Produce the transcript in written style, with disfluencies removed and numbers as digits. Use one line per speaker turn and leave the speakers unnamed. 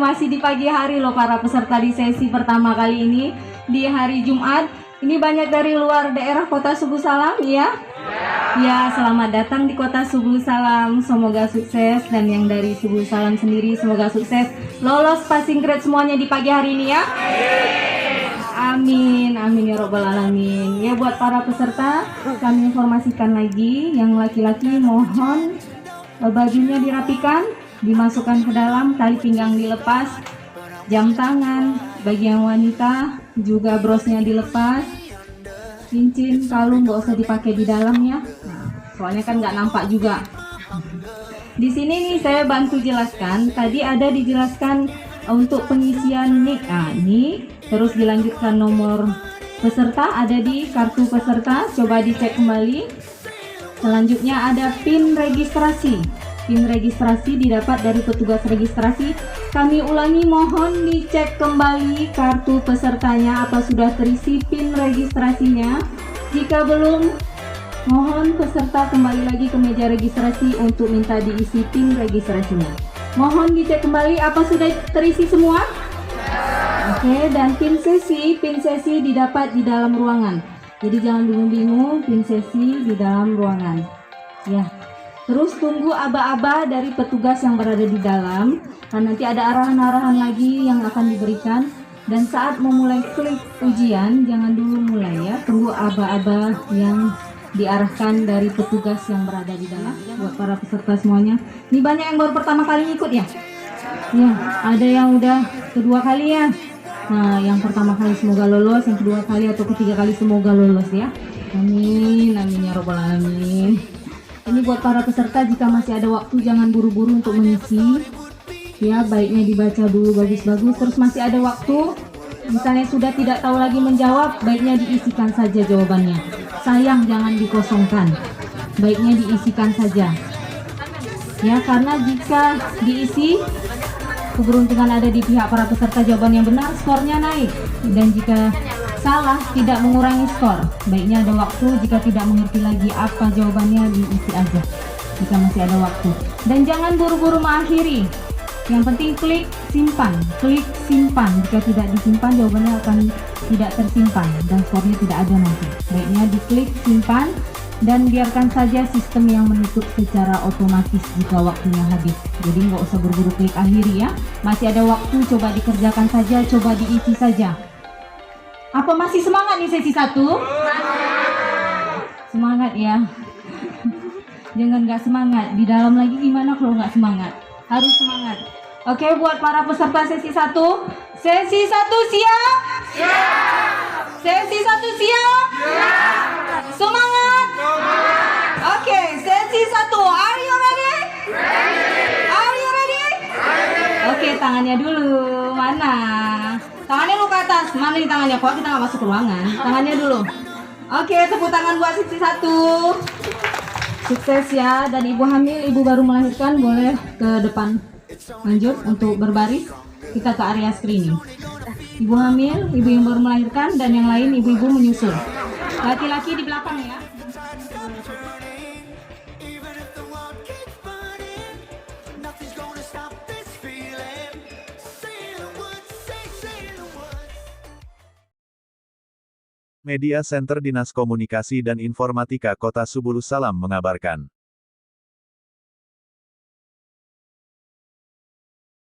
masih di pagi hari loh para peserta di sesi pertama kali ini di hari Jumat. Ini banyak dari luar daerah Kota Subuh Salam ya. Ya, selamat datang di Kota Subuh Salam. Semoga sukses, dan yang dari Subuh Salam sendiri semoga sukses lolos passing grade semuanya di pagi hari ini ya. Amin, amin ya robbal alamin. Ya, buat para peserta kami informasikan lagi, yang laki-laki mohon bajunya dirapikan, dimasukkan ke dalam, tali pinggang dilepas, jam tangan. Bagi yang wanita juga brosnya dilepas, cincin, kalung nggak usah dipakai di dalam ya. Nah, soalnya kan nggak nampak juga. Di sini nih saya bantu jelaskan. Tadi ada dijelaskan untuk pengisian NIK. Nah, ini terus dilanjutkan nomor peserta ada di kartu peserta. Coba dicek kembali. Selanjutnya ada PIN registrasi. PIN registrasi didapat dari petugas registrasi. Kami ulangi, mohon dicek kembali kartu pesertanya apa sudah terisi PIN registrasinya. Jika belum, mohon peserta kembali lagi ke meja registrasi untuk minta diisi PIN registrasinya. Mohon dicek kembali apa sudah terisi semua. Oke, dan PIN sesi didapat di dalam ruangan. Jadi jangan bingung-bingung, PIN sesi di dalam ruangan. Ya. Terus tunggu aba-aba dari petugas yang berada di dalam. Dan nanti ada arahan-arahan lagi yang akan diberikan. Dan saat memulai klik ujian, jangan dulu mulai ya. Tunggu aba-aba yang diarahkan dari petugas yang berada di dalam. Buat para peserta semuanya. Ini banyak yang baru pertama kali ikut ya? Ya, ada yang udah kedua kali ya. Nah, yang pertama kali semoga lolos, yang kedua kali atau ketiga kali semoga lolos ya. Amin, amin ya robbal alamin. Ini buat para peserta, jika masih ada waktu jangan buru-buru untuk mengisi. Ya, baiknya dibaca dulu bagus-bagus. Terus masih ada waktu, misalnya sudah tidak tahu lagi menjawab, baiknya diisikan saja jawabannya. Sayang jangan dikosongkan. Baiknya diisikan saja. Ya, karena jika diisi, keberuntungan ada di pihak para peserta jawaban yang benar, skornya naik. Dan jika salah, tidak mengurangi skor. Baiknya ada waktu, jika tidak mengerti lagi apa jawabannya, diisi aja jika masih ada waktu. Dan jangan buru-buru mengakhiri. Yang penting klik simpan. Jika tidak disimpan, jawabannya akan tidak tersimpan dan skornya tidak ada nanti. Baiknya diklik simpan dan biarkan saja sistem yang menutup secara otomatis jika waktunya habis. Jadi nggak usah buru-buru klik akhiri ya. Masih ada waktu, coba dikerjakan saja, coba diisi saja. Apa masih semangat nih sesi 1? Semangat ya. Jangan nggak semangat. Di dalam lagi gimana kalau nggak semangat? Harus semangat. Oke, buat para peserta sesi 1. Sesi 1 siap? Siap. Sesi 1 siap? Siap. Semangat? Semangat. Oke, sesi 1. Are you ready? Ready. Are you ready? Ready. Oke, tangannya dulu. Mana? Tangannya lu ke atas. Mana nih tangannya? Kok kita nggak masuk ke ruangan? Tangannya dulu. Oke, tepuk tangan buat sesi 1. Sukses ya. Dan ibu hamil, ibu baru melahirkan, boleh ke depan. Lanjut untuk berbaris. Kita ke area screening. Ibu hamil, ibu yang baru melahirkan, dan yang lain ibu-ibu menyusul. Laki-laki di belakang ya.
Media Center Dinas Komunikasi dan Informatika Kota Subuh Salam mengabarkan.